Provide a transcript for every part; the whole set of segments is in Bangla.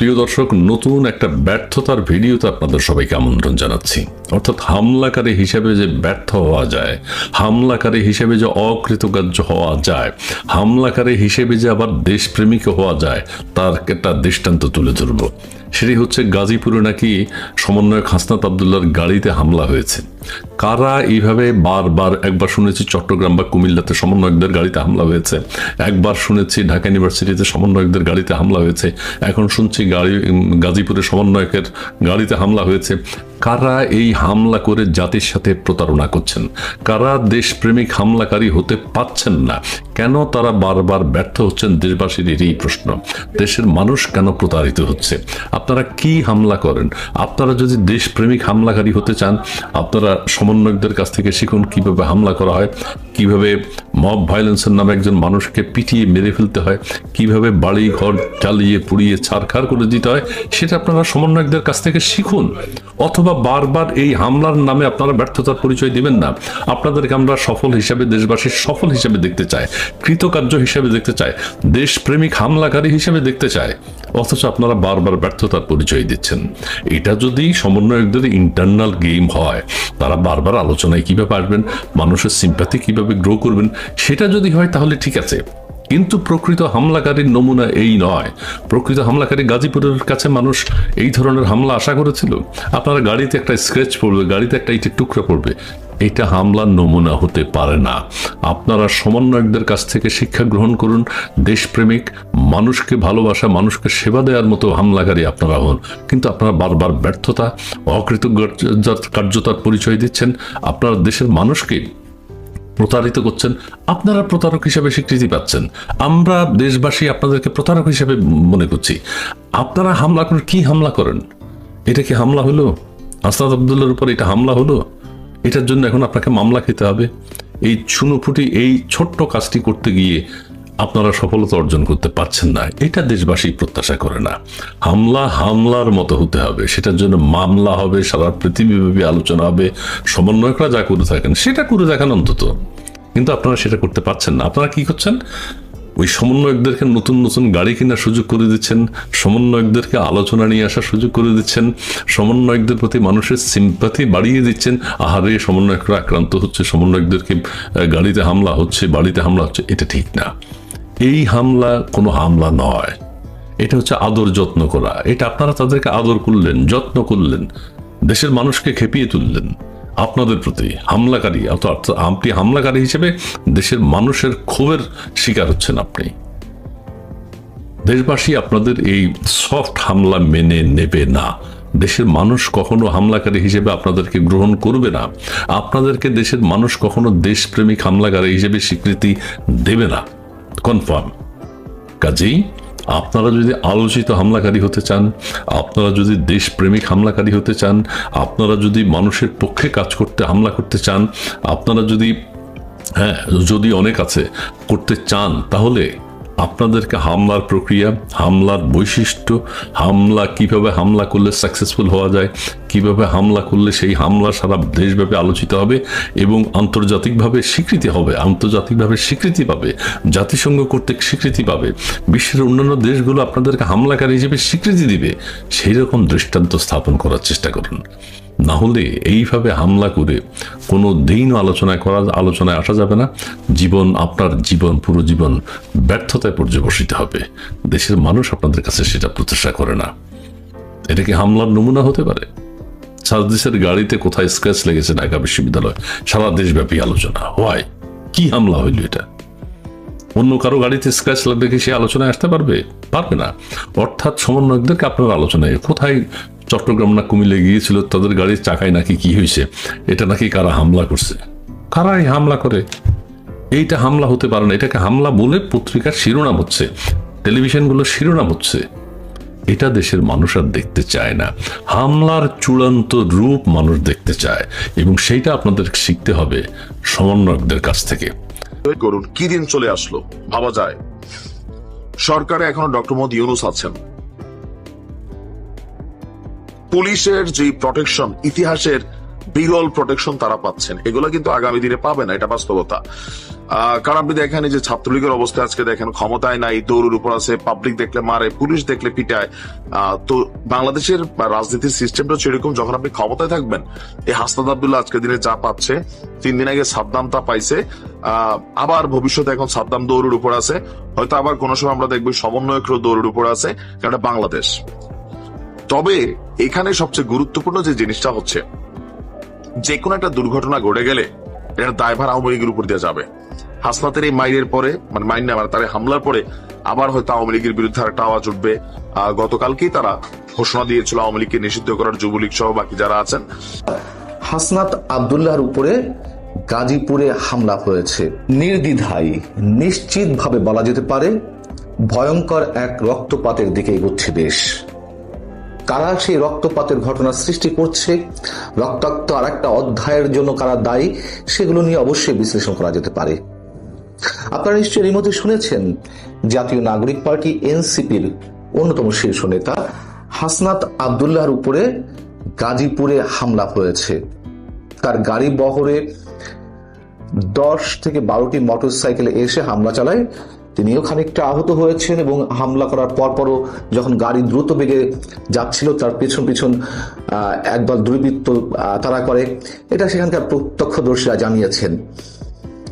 প্রিয় দর্শক, নতুন একটা ব্যর্থতার ভিডিওতে আপনাদের সবাইকে আমন্ত্রণ জানাচ্ছি। অর্থাৎ হামলাকারী হিসেবে যে ব্যর্থ হওয়া যায়, হামলাকারী হিসেবে যে অকৃতকার্য হওয়া যায়, হামলাকারী হিসেবে যে আবার দেশপ্রেমিক হওয়া যায়, তার একটা দৃষ্টান্ত তুলে ধরব। সেটি হচ্ছে গাজীপুরে নাকি সমন্বয়ক হাসনাত আবদুল্লাহর গাড়িতে হামলা হয়েছে। কারা এইভাবে বারবার, একবার শুনেছি চট্টগ্রাম বা কুমিল্লাতে সমন্বয়কদের গাড়িতে হামলা হয়েছে, একবার শুনেছি ঢাকা ইউনিভার্সিটিতে সমন্বয়কদের গাড়িতে হামলা হয়েছে, এখন শুনছি গাজীপুরে সমন্বয়কের গাড়িতে হামলা হয়েছে। কারা এই হামলা করে জাতির সাথে প্রতারণা করছেন? কারা দেশপ্রেমিক হামলাকারী হতে পারছেন না? কেন তারা বারবার ব্যর্থ হচ্ছেন? দেশবাসীর এই প্রশ্ন। দেশের মানুষ কেন প্রতারিত হচ্ছে? আপনারা কি হামলা করেন? আপনারা যদি দেশপ্রেমিক হামলাকারী হতে চান, আপনারা সমন্বয়কদের কাছ থেকে শিখুন কিভাবে হামলা করা হয়, কিভাবে মব ভায়োলেন্সের নামে একজন মানুষকে পিটিয়ে মেরে ফেলতে হয়, কিভাবে বাড়ি ঘর জ্বালিয়ে পুড়িয়ে ছারখার করে দিতে হয়, সেটা আপনারা সমন্বয়কদের কাছ থেকে শিখুন। অথবা বারবার এই হামলার নামে আপনারা ব্যর্থতার পরিচয় দিবেন না। আপনাদেরকে আমরা সফল হিসাবে, দেশবাসীর সফল হিসাবে দেখতে চাই, কৃতকার্য হিসাবে দেখতে চাই, দেশপ্রেমিক হামলাকারী হিসেবে দেখতে চাই। অথচ আপনারা বারবার ব্যর্থতার পরিচয় দিচ্ছেন। এটা যদি সমন্বয়কদের ইন্টারনাল গেম হয়, তারা বারবার আলোচনায় কিভাবে আসবেন, মানুষের সিম্প্যাথি কিভাবে গ্রো করবেন, সেটা যদি হয় তাহলে ঠিক আছে। কিন্তু প্রকৃত হামলাকারীর নমুনা এই নয়। প্রকৃত হামলাকারী গাজীপুরের কাছে মানুষ এই ধরনের হামলা আশা করেছিল? আপনারা গাড়িতে একটা স্ক্র্যাচ পড়বে, গাড়িতে একটা ইটের টুকরা পড়বে, এটা হামলার নমুনা হতে পারে না। আপনারা সমন্বয়কদের কাছ থেকে শিক্ষা গ্রহণ করুন। দেশপ্রেমিক, মানুষকে ভালোবাসা, মানুষকে সেবা দেওয়ার মতো হামলাকারী আপনারা হন। কিন্তু আপনারা বারবার ব্যর্থতা, অকৃতকার্যতার পরিচয় দিচ্ছেন। আপনারা দেশের মানুষকে প্রতারিত করছেন। আপনারা প্রতারক হিসেবে স্বীকৃতি পাচ্ছেন। আমরা দেশবাসী আপনাদেরকে প্রতারক হিসেবে মনে করছি। আপনারা হামলা করেন। কি হামলা করেন? এটা কি হামলা হলো? হাসনাত আবদুল্লাহর উপর এটা হামলা হলো? এটার জন্য এখন আপনাকে মামলা খেতে হবে? এই ছুনোফুটি, এই ছোট্ট কাজটি করতে গিয়ে আপনারা সফলতা অর্জন করতে পারছেন না। এটা দেশবাসী প্রত্যাশা করে না। হামলা হামলার মতো হতে হবে, সেটার জন্য মামলা হবে, সারা পৃথিবীব্যাপী আলোচনা হবে। সমন্বয়করা যা করে থাকেন সেটা করে দেখান অন্তত। কিন্তু আপনারা সেটা করতে পারছেন না। আপনারা কি করছেন? ওই সমন্বয়কদেরকে নতুন নতুন গাড়ি কেনার সুযোগ করে দিচ্ছেন, সমন্বয়কদেরকে আলোচনা নিয়ে আসার সুযোগ করে দিচ্ছেন, সমন্বয়কদের প্রতি মানুষের সিম্প্যাথি বাড়িয়ে দিচ্ছেন। আহারে, সমন্বয়করা আক্রান্ত হচ্ছে, সমন্বয়কদেরকে গাড়িতে হামলা হচ্ছে, বাড়িতে হামলা হচ্ছে। এটা ঠিক না। এই হামলা কোনো হামলা নয়। এটা হচ্ছে আদর যত্ন করা। এটা আপনারা তাদেরকে আদর করলেন, যত্ন করলেন, দেশের মানুষকে খেপিয়ে তুললেন। আপনাদের প্রতি হামলাকারী, অর্থাৎ আপনি হামলাকারী হিসেবে দেশের মানুষের ক্ষোভের শিকার হচ্ছেন আপনি। দেশবাসী আপনাদের এই সফট হামলা মেনে নেবে না। দেশের মানুষ কখনো হামলাকারী হিসেবে আপনাদেরকে গ্রহণ করবে না। আপনাদেরকে দেশের মানুষ কখনো দেশপ্রেমিক হামলাকারী হিসেবে স্বীকৃতি দেবে না, কনফার্ম। কাজেই আপনারা যদি আলোচিত হামলাকারী হতে চান, আপনারা যদি দেশপ্রেমিক হামলাকারী হতে চান, আপনারা যদি মানুষের পক্ষে কাজ করতে, হামলা করতে চান, আপনারা যদি অনেক আছে করতে চান, তাহলে আপনাদেরকে হামলার প্রক্রিয়া, হামলার বৈশিষ্ট্য, হামলা কিভাবে হামলা করলে সাকসেসফুল হওয়া যায়, কিভাবে হামলা করলে সেই হামলা সারা দেশব্যাপী আলোচিত হবে এবং আন্তর্জাতিকভাবে স্বীকৃতি হবে, আন্তর্জাতিকভাবে স্বীকৃতি পাবে, জাতিসংঘ কর্তৃক স্বীকৃতি পাবে, বিশ্বের অন্যান্য দেশগুলো আপনাদেরকে হামলাকারী হিসেবে স্বীকৃতি দিবে, সেই রকম দৃষ্টান্ত স্থাপন করার চেষ্টা করুন। না হলে এইভাবে হামলা করে কোনো দিনও আলোচনায় আসা যাবে না। আপনার জীবন, পুরো জীবন ব্যর্থতায় পর্যবসিত হবে। দেশের মানুষ আপনাদের কাছে সেটা প্রত্যাশা করে না। এটা কি হামলার নমুনা হতে পারে? সারা দেশের গাড়িতে কোথায় স্ক্র্যাচ লেগেছে ঢাকা বিশ্ববিদ্যালয়, সারা দেশব্যাপী আলোচনা। হোয়াই? কি হামলা হইল এটা? অন্য কারো গাড়িতে স্ক্র্যাচ লাগলে কি সে আলোচনায় আসতে পারবে? পারবে না। অর্থাৎ সমন্বয়কদেরকে আপনার আলোচনায়, কোথায় চট্টগ্রাম না কুমিল্লে গিয়েছিল, তাদের গাড়ির চাকায় নাকি কি হয়েছে, এটা নাকি কারা হামলা করছে। কারাই হামলা করে? এইটা হামলা হতে পারে না। এটাকে হামলা বলে পত্রিকার শিরোনাম হচ্ছে, টেলিভিশনগুলো শিরোনাম হচ্ছে। এটা দেশের মানুষ আর দেখতে চায় না। হামলার চূড়ান্ত রূপ মানুষ দেখতে চায়, এবং সেইটা আপনাদের শিখতে হবে সমন্বয়কদের কাছ থেকে। করুন, কি দিন চলে আসলো ভাবা যায়। সরকারে এখনো ডক্টর মোহাম্মদ ইউনূস আছেন। পুলিশের যে প্রটেকশন, ইতিহাসের বিরল প্রোটেকশন তারা পাচ্ছেন, এগুলো কিন্তু আগামী দিনে পাবে না, এটা বাস্তবতা। কারণ আপনি দেখেন যে ছাত্রলীগের অবস্থা আজকে দেখেন, ক্ষমতায় নাই, দৌড়ের উপর আছে, পাবলিক দেখলে মারে, পুলিশ দেখলে পিটায়। তো বাংলাদেশের রাজনীতির সিস্টেমটা সেরকম, যখন আপনি ক্ষমতায় থাকবেন, এই হাসনাত আব্দুল্লাহ আজকের দিনে যা পাচ্ছে, 3 দিন আগে সাদ্দাম তা পাইছে, আবার ভবিষ্যতে এখন সাদ্দাম দৌড়ের উপর আছে, হয়তো আবার কোনো সময় আমরা দেখবো সমন্বয়করাও দৌড়ের উপর আছে, কারণ এটা বাংলাদেশ। তবে এখানে সবচেয়ে গুরুত্বপূর্ণ যে জিনিসটা হচ্ছে, যে কোনো একটা দুর্ঘটনা ঘটে গেলে এর দায়ভার আওয়ামী লীগের উপর দিয়ে যাবে। হাসনাতের এই মাইরের পরে, মানে মাইন না, তার হামলার পরে আবার হয়তো আওয়ামী লীগের বিরুদ্ধে একটা আওয়াজ উঠবে। গতকালকেই তারা ঘোষণা দিয়েছিল আওয়ামী লীগকে নিষিদ্ধ করার, যুবলীগ সহ বাকি যারা আছেন। হাসনাত আব্দুল্লাহর উপরে গাজীপুরে হামলা হয়েছে, নির্দ্বিধায় নিশ্চিতভাবে বলা যেতে পারে ভয়ঙ্কর এক রক্তপাতের দিকে এগোচ্ছে দেশ। কারা সেই রক্তপাতের ঘটনা সৃষ্টি করছে, রক্তাক্ত আর একটা অধ্যায়ের জন্য কারা দায়ী, সেগুলো নিয়ে অবশ্যই বিশ্লেষণ করা যেতে পারে। আপনারা নিশ্চয়ই এর মধ্যে শুনেছেন জাতীয় নাগরিক পার্টি এনসিপির অন্যতম শীর্ষ নেতা হাসনাত আব্দুল্লাহর উপরে গাজীপুরে হামলা হয়েছে। তার গাড়ি বহরে 10 থেকে 12টি মোটরসাইকেলে এসে হামলা চালায়। তিনিও খানিকটা আহত হয়েছেন এবং হামলা করার পরপরও যখন গাড়ি দ্রুত বেগে যাচ্ছিল, তার পিছন পিছন একদল দুর্বৃত্ত তাড়া করে, এটা সেখানকার প্রত্যক্ষদর্শীরা জানিয়েছেন।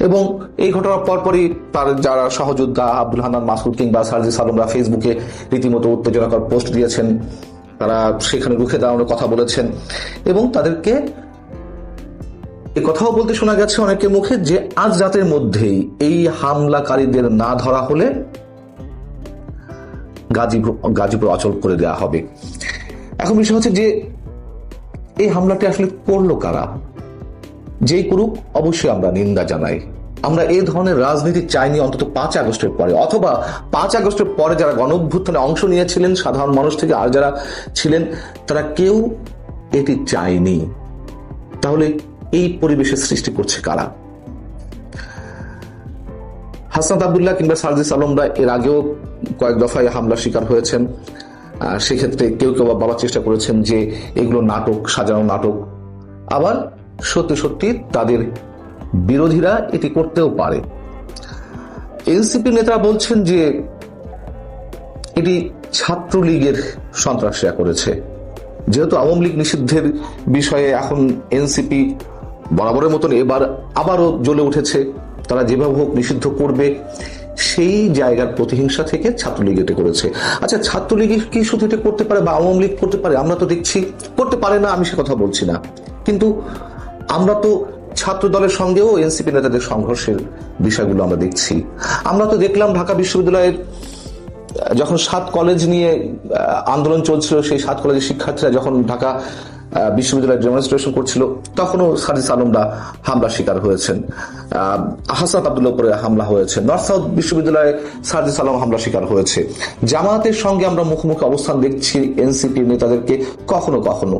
এবং এই ঘটনার পরপরই তার যারা সহযোদ্ধা আব্দুল হান্নান মাসুদ কিংবা সার্জিস আলমরা ফেসবুকে রীতিমতো উত্তেজনাকর পোস্ট দিয়েছেন, তারা সেখানে রুখে দাঁড়ানোর কথা বলেছেন এবং তাদেরকে এ কথাও বলতে শোনা গেছে অনেকের মুখে যে আজ রাতের মধ্যেই এই হামলাকারীদের না ধরা হলে গাজীপুর অচল করে দেওয়া হবে। এখন বিষয় হচ্ছে যে এই হামলাটি আসলে করলো কারা? যেই করুক অবশ্যই আমরা নিন্দা জানাই। আমরা এই ধরনের রাজনীতি চাইনি অন্তত 5 আগস্টের পরে, অথবা 5 আগস্টের পরে যারা গণঅভ্যুত্থানে অংশ নিয়েছিলেন সাধারণ মানুষ থেকে আর যারা ছিলেন তারা কেউ এটি চায়নি। তাহলে এই পরিবেশের সৃষ্টি করছে কারা? হাসনাত আব্দুল্লাহ কিংবা সার্জিস আলমরা এর আগেও কয়েক দফায় হামলার শিকার হয়েছেন। সেক্ষেত্রে কেউ কেউ বলার চেষ্টা করেছেন যে এগুলো নাটক, সাজানো নাটক। আবার সত্যি সত্যি তাদের বিরোধীরা এটি করতেও পারে। এনসিপি নেতারা বলছেন যে এটি ছাত্রলীগের সন্ত্রাসীরা করেছে। যেহেতু আওয়ামী লীগ নিষিদ্ধের বিষয়ে এখন এনসিপি বরাবরের মতন এবার আবারও জ্বলে উঠেছে, তারা যেভাবে হোক নিষিদ্ধ করবে, সেই জায়গার প্রতিহিংসা থেকে ছাত্রলীগ এটা করেছে। আচ্ছা, ছাত্রলীগ কি শুধু এটা করতে পারে বা আওয়ামী লীগ করতে পারে? আমরা তো দেখছি করতে পারে না, আমি সে কথা বলছি না, কিন্তু আমরা তো ছাত্র দলের সঙ্গেও এনসিপি নেতাদের সংঘর্ষের বিষয়গুলো আমরা দেখছি। আমরা তো দেখলাম ঢাকা বিশ্ববিদ্যালয়ের যখন 7 কলেজ নিয়ে আন্দোলন চলছিল, সেই 7 কলেজের শিক্ষার্থীরা যখন ঢাকা বিশ্ববিদ্যালয়ে ডেমনস্ট্রেশন করছিল, তখনও সার্জিস আলমরা হামলা শিকার হয়েছেন, হাসনাত আব্দুল্লাহ উপরে হামলা হয়েছে, নর্থ সাউথ বিশ্ববিদ্যালয়ে সার্জিস আলম হামলা শিকার হয়েছে। জামায়াতের সঙ্গে আমরা মুখোমুখি অবস্থান দেখছি এনসিপি নেতাদেরকে কখনো কখনো।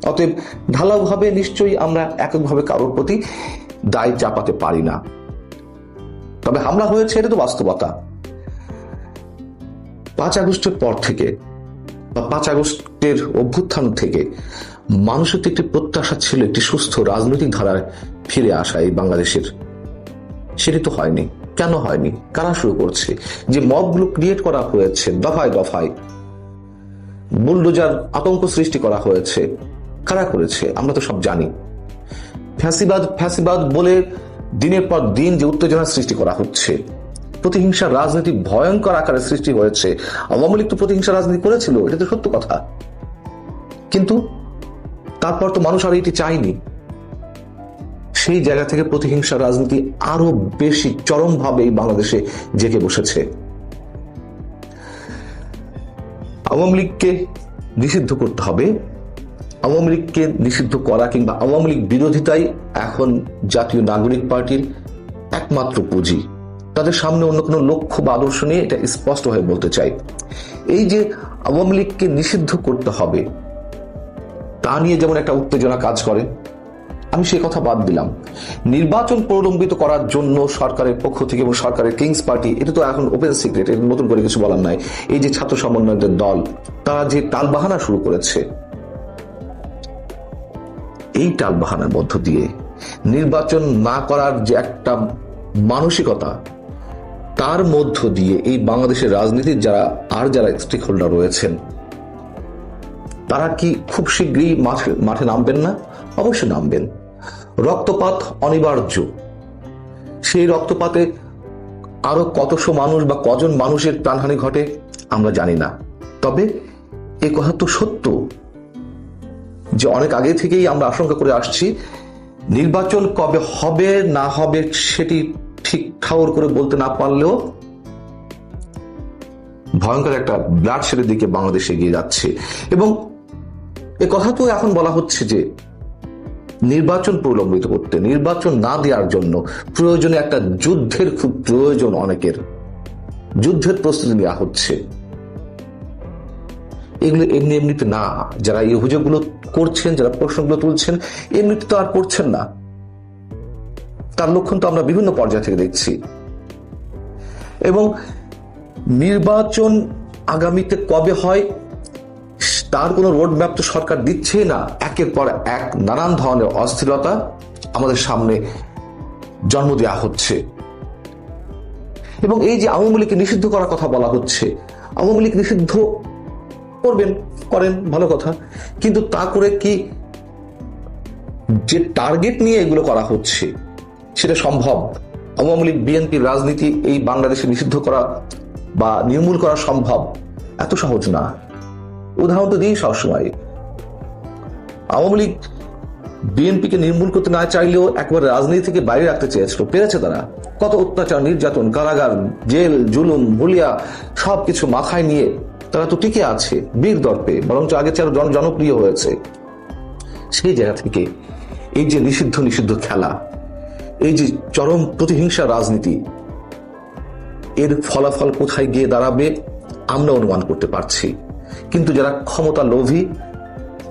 অতএব ঢালাওভাবে নিশ্চয়ই আমরা এককভাবে কারোর প্রতি দায় চাপাতে পারি না, তবে হামলা হয়েছে এটা তো বাস্তবতা। 5 আগস্টের পর থেকে বা 5 আগস্টের অভ্যুত্থান থেকে মানুষের তো একটি প্রত্যাশা ছিল একটি সুস্থ রাজনৈতিক ধারায় ফিরে আসা এই বাংলাদেশের। সেটি তো হয়নি। কেন হয়নি? কারা শুরু করছে? যে মবগুলো ক্রিয়েট করা হয়েছে দফায় দফায়, বুলডোজার আতঙ্ক সৃষ্টি করা হয়েছে, কারা করেছে আমরা তো সব জানি। ফ্যাসিবাদ বলে দিনের পর দিন যে উত্তেজনা সৃষ্টি করা হচ্ছে, প্রতিহিংসার রাজনীতি ভয়ঙ্কর আকারে সৃষ্টি হয়েছে। আওয়ামী লীগ তো প্রতিহিংসার রাজনীতি করেছিল, এটা তো সত্য কথা, কিন্তু তারপর তো মানুষ আর এটি চায়নি। সেই জায়গা থেকে প্রতিহিংসার রাজনীতি আরো বেশি চরমভাবে বাংলাদেশে জেগে বসেছে। আওয়ামী লীগকে নিষিদ্ধ করতে হবে। আওয়ামী লীগকে নিষিদ্ধ করা কিংবা আওয়ামী লীগ বিরোধিতাই এখন জাতীয় নাগরিক পার্টির একমাত্র পুঁজি। তাদের সামনে অন্য কোনো লক্ষ্য বা আদর্শ নিয়ে এটা স্পষ্ট হয়ে বলতে চাই। এই যে আওয়ামী লীগকে নিষিদ্ধ করতে হবে তা নিয়ে যেমন একটা উত্তেজনা কাজ করে, আমি সে কথা বাদ দিলাম। নির্বাচন প্রলম্বিত করার জন্য সরকারের পক্ষ থেকে এবং সরকারের কিংস পার্টি, এটা তো এখন ওপেন সিক্রেট, এটা নতুন করে কিছু বলার নাই। এই যে ছাত্র সমন্বয়কদের দল, তারা যে টালবাহানা শুরু করেছে, এই টালবাহানার মধ্য দিয়ে নির্বাচন না করার যে একটা মানসিকতা, তার মধ্য দিয়ে এই বাংলাদেশের রাজনীতির যারা স্টেক হোল্ডার রয়েছেন, তারা কি খুব শীঘ্রই মাঠে নামবেন না? অবশ্যই নামবেন। রক্তপাত অনিবার্য। সেই রক্তপাতে আরো কতশো মানুষ বা কজন মানুষের প্রাণহানি ঘটে আমরা জানি না। তবে এ কথা তো সত্য যে অনেক আগে থেকেই আমরা আশঙ্কা করে আসছি, নির্বাচন কবে হবে না হবে সেটি ঠিক ঠাউর করে বলতে না পারলেও ভয়ঙ্কর একটা ব্লাডশেডের দিকে বাংলাদেশ এগিয়ে যাচ্ছে। এবং এ কথা তো এখন বলা হচ্ছে যে নির্বাচন প্রলম্বিত করতে, নির্বাচন না দেওয়ার জন্য প্রয়োজনে একটা যুদ্ধের খুব প্রয়োজন, অনেকের যুদ্ধের প্রস্তুতি নেওয়া হচ্ছে। এগুলো এমনিতে না, যারা এই অভিযোগগুলো করছেন, যারা প্রশ্নগুলো তুলছেন, এমনিতে তো আর করছেন না। তার লক্ষণ তো আমরা বিভিন্ন পর্যায় থেকে দেখছি। এবং নির্বাচন আগামীতে কবে হয় তার কোনো রোডম্যাপ তো সরকার দিচ্ছে না। একের পর এক নানান ধরনের অস্থিরতা আমাদের সামনে জন্ম দেওয়া হচ্ছে। এবং এই যে আওয়ামী লীগকে নিষিদ্ধ করার কথা বলা হচ্ছে, আওয়ামী লীগ নিষিদ্ধ করেন, ভালো কথা, কিন্তু তা করে কি যে টার্গেট নিয়ে এগুলো করা হচ্ছে সেটা সম্ভব? আওয়ামী লীগ বিএনপির রাজনীতি এই বাংলাদেশে নিষিদ্ধ করা বা নির্মূল করা সম্ভব? এত সহজ না। উদাহরণ তো দিই সবসময়, আওয়ামী লীগ বিএনপিকে নির্মূল করতে না চাইলেও একবারে রাজনীতি থেকে বাইরে রাখতে চেয়েছিল, পেরেছে তারা। কত অত্যাচার, নির্যাতন, কারাগার, জেল, জুলুম, হুলিয়া সবকিছু মাথায় নিয়ে তারা তো টিকে আছে বীর দর্পে, বরঞ্চ আগে চেয়ে আরো জনপ্রিয় হয়েছে। সেই জায়গা থেকে এই যে নিষিদ্ধ খেলা, এই যে চরম প্রতিহিংসা রাজনীতি, এর ফলাফল কোথায় গিয়ে দাঁড়াবে আমরা অনুমান করতে পারছি। কিন্তু যারা ক্ষমতা লোভী,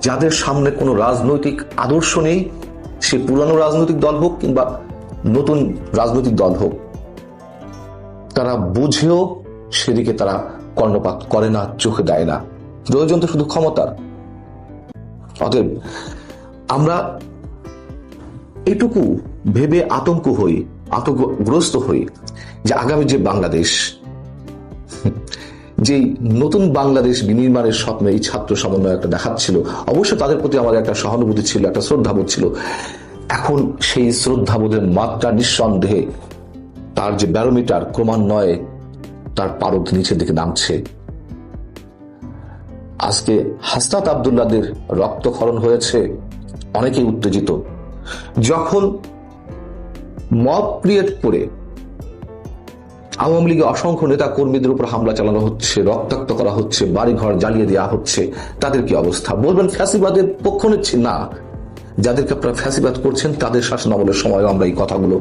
যাদের সামনে কোনো রাজনৈতিক আদর্শ নেই, সে পুরানো রাজনৈতিক দল হোক কিংবা নতুন রাজনৈতিক দল হোক, তারা বুঝেও সেদিকে তারা কর্ণপাত করে না, চোখে দেয় না। প্রয়োজন তো শুধু ক্ষমতার। অতএব আমরা এটুকু ভেবে আতঙ্কগ্রস্ত হই যে আগামী যে বাংলাদেশ, যে নতুন বাংলাদেশ বিনির্মাণের স্বপ্ন এই ছাত্র সমন্বয়কটা দেখাচ্ছিল, অবশ্য তাদের প্রতি আমাদের একটা সহানুভূতি ছিল, একটা শ্রদ্ধাবোধ ছিল। এখন সেই শ্রদ্ধাবোধের মাত্রা নিঃসন্দেহে তার যে ব্যারোমিটার ক্রমান্বয়ে তার পারদ নিচের দিকে নামছে। আজকে হাসনাত আব্দুল্লাহদের রক্তক্ষরণ হয়েছে, অনেকেই উত্তেজিত। যখন মব ক্রিয়েট করে আওয়ামী লীগের অসংখ্য নেতা কর্মীদের উপর হামলা চালানো হচ্ছে, রক্তাক্ত করা হচ্ছে, বাড়িঘর জ্বালিয়ে দেওয়া হচ্ছে, তাদের কি অবস্থা? বলবেন ফ্যাসিবাদের পক্ষ নিচ্ছি না। যাদেরকে আপনারা ফ্যাসিবাদ করছেন তাদের শাসন আমলের সময় আমরা এই কথাগুলো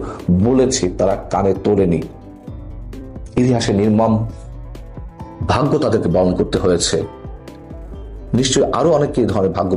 বলেছি, তারা কানে তোলেনি। ইতিহাসে নির্মম ভাগ্য তাদেরকে বরণ করতে হয়েছে। নিশ্চয়ই আরো অনেকে এই ধরনের ভাগ্য